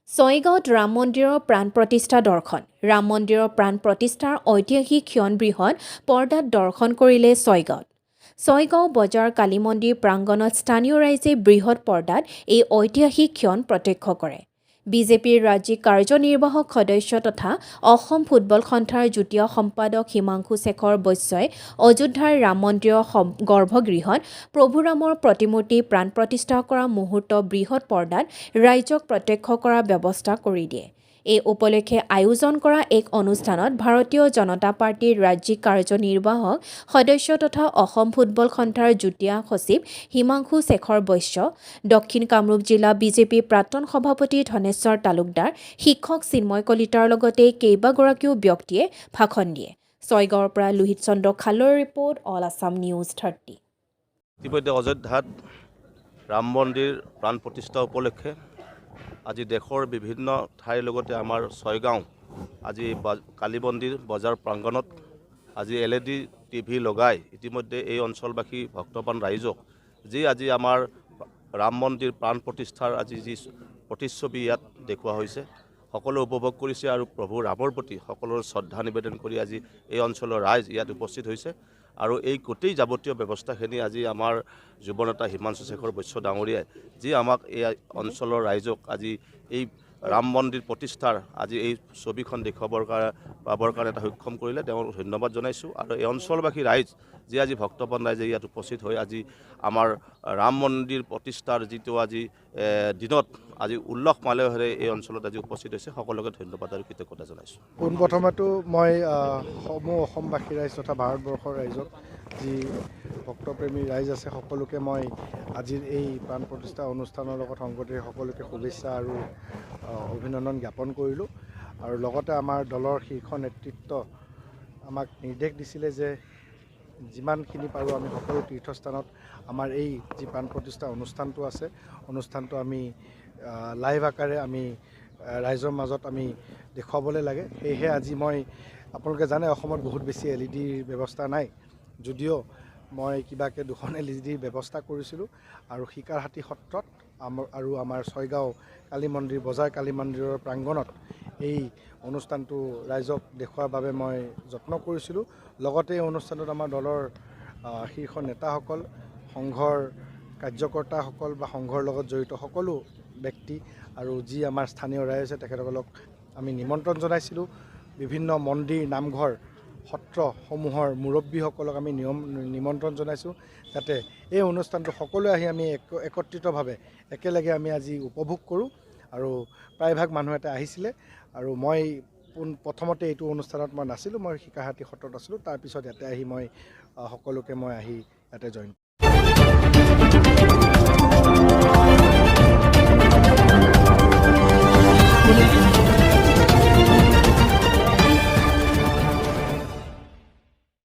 ছয়গাঁৱত ৰাম মন্দিৰৰ প্ৰাণ প্ৰতিষ্ঠা দৰ্শন। ৰাম মন্দিৰৰ প্ৰাণ প্ৰতিষ্ঠাৰ ঐতিহাসিক ক্ষণ বৃহৎ পৰ্দাত দৰ্শন কৰিলে ছয়গাঁৱত। ছয়গাঁও বজাৰ কালী মন্দিৰ প্ৰাংগণত স্থানীয় ৰাইজে বৃহৎ পৰ্দাত এই ঐতিহাসিক ক্ষণ প্ৰত্যক্ষ কৰে। বিজেপিৰ ৰাজ্যিক কাৰ্যনিৰ্বাহক সদস্য তথা অসম ফুটবল সন্থাৰ যুটীয় সম্পাদক হিমাংশু শেখৰ বৈশ্যই অযোধ্যাৰ ৰাম মন্দিৰৰ গৰ্ভগৃহত প্ৰভু ৰামৰ প্ৰতিমূৰ্তি প্ৰাণ প্ৰতিষ্ঠা কৰা মুহূৰ্ত বৃহৎ পৰ্দাত ৰাইজক প্ৰত্যক্ষ কৰাৰ ব্যৱস্থা কৰি দিয়ে। এই উপলক্ষে আয়োজন কৰা এক অনুষ্ঠানত ভাৰতীয় জনতা পাৰ্টিৰ ৰাজ্যিক কাৰ্যনিৰ্বাহক সদস্য তথা অসম ফুটবল সন্থাৰ যুটীয়া সচিব হিমাংশু শেখৰ বৈশ্য, দক্ষিণ কামৰূপ জিলা বিজেপি প্ৰাক্তন সভাপতি ধনেশ্বৰ তালুকদাৰ, শিক্ষক চিন্ময় কলিতাৰ লগতে কেইবাগৰাকীও ব্যক্তিয়ে ভাষণ দিয়ে। ছয়গাঁৱৰ পৰা লোহিত চন্দ্ৰ খালৰ ৰিপৰ্ট, অল আছাম নিউজ 30। ইতিমধ্যে অযোধ্যাত ৰাম মন্দিৰ প্ৰাণ প্ৰতিষ্ঠা উপলক্ষে আজি দেশৰ বিভিন্ন ঠাইৰ লগতে আমাৰ ছয়গাঁও আজি কালী মন্দিৰ বজাৰ প্ৰাংগণত আজি LED TV লগাই ইতিমধ্যে এই অঞ্চলবাসী ভক্তপ্ৰাণ ৰাইজক যি আজি আমাৰ ৰাম মন্দিৰ প্ৰাণ প্ৰতিষ্ঠাৰ আজি যি প্ৰতিচ্ছবি ইয়াত দেখুওৱা হৈছে, সকলো উপভোগ কৰিছে আৰু প্ৰভু ৰামৰ প্ৰতি সকলোৰে শ্ৰদ্ধা নিবেদন কৰি আজি এই অঞ্চলৰ ৰাইজ ইয়াত উপস্থিত হৈছে। আৰু এই গোটেই যাৱতীয় ব্যৱস্থাখিনি আজি আমাৰ যুৱ নেতা হিমাংশু শেখৰ বৈশ্য ডাঙৰীয়াই যি আমাক এই অঞ্চলৰ ৰাইজক আজি এই ৰাম মন্দিৰ প্ৰতিষ্ঠাৰ আজি এই ছবিখন দেখুৱাবৰ কাৰণে এটা সক্ষম কৰিলে, তেওঁক ধন্যবাদ জনাইছোঁ। আৰু এই অঞ্চলবাসী ৰাইজ যি আজি ভক্তপ্ৰাণ ৰাইজে ইয়াত উপস্থিত হৈ আজি আমাৰ ৰাম মন্দিৰ প্ৰতিষ্ঠাৰ যিটো আজি দিনত আজি উল্লাস মালহেৰে এই অঞ্চলত আজি উপস্থিত হৈছে, সকলোকে ধন্যবাদ আৰু কৃতজ্ঞতা জনাইছোঁ। পোনপ্ৰথমেতো মই সমূহ অসমবাসী ৰাইজ তথা ভাৰতবৰ্ষৰ ৰাইজক যি ভক্তপ্ৰেমী ৰাইজ আছে সকলোকে মই আজিৰ এই প্ৰাণ প্ৰতিষ্ঠা অনুষ্ঠানৰ লগত সংগতি সকলোকে শুভেচ্ছা আৰু অভিনন্দন জ্ঞাপন কৰিলোঁ। আৰু লগতে আমাৰ দলৰ শীৰ্ষ নেতৃত্ব আমাক নিৰ্দেশ দিছিলে যে যিমানখিনি পাৰোঁ আমি সকলো তীৰ্থস্থানত আমাৰ এই যি প্ৰাণ প্ৰতিষ্ঠা অনুষ্ঠানটো আছে, অনুষ্ঠানটো আমি লাইভ আকাৰে আমি ৰাইজৰ মাজত আমি দেখুৱাবলৈ লাগে। সেয়েহে আজি মই আপোনালোকে জানে অসমত বহুত বেছি LED ব্যৱস্থা নাই, যদিও মই কিবাকৈ 2খন LED ব্যৱস্থা কৰিছিলোঁ। আৰু শিকাৰহাটী সত্ৰত আৰু আমাৰ ছয়গাঁও কালী মন্দিৰ বজাৰ কালী মন্দিৰৰ প্ৰাংগণত এই অনুষ্ঠানটো ৰাইজক দেখুওৱাৰ বাবে মই যত্ন কৰিছিলোঁ। লগতে এই অনুষ্ঠানত আমাৰ দলৰ শীৰ্ষ নেতাসকল, সংঘৰ কাৰ্যকৰ্তাসকল বা সংঘৰ লগত জড়িত সকলো ব্যক্তি আৰু যি আমাৰ স্থানীয় ৰাইজ আছে তেখেতসকলক আমি নিমন্ত্ৰণ জনাইছিলোঁ। বিভিন্ন মন্দিৰ, নামঘৰ, সত্ৰসমূহৰ মুৰব্বীসকলক আমি নিমন্ত্ৰণ জনাইছোঁ, যাতে এই অনুষ্ঠানটো সকলোৱে আহি আমি একত্ৰিতভাৱে একেলগে আমি আজি উপভোগ কৰোঁ। আৰু প্ৰায়ভাগ মানুহ এটা আহিছিলে আৰু মই প্ৰথমতে এইটো অনুষ্ঠানত মই নাছিলোঁ, মই শিকাৰহাটী সত্ৰত আছিলোঁ। তাৰপিছত ইয়াতে আহি মই সকলোকে মই আহি ইয়াতে জইন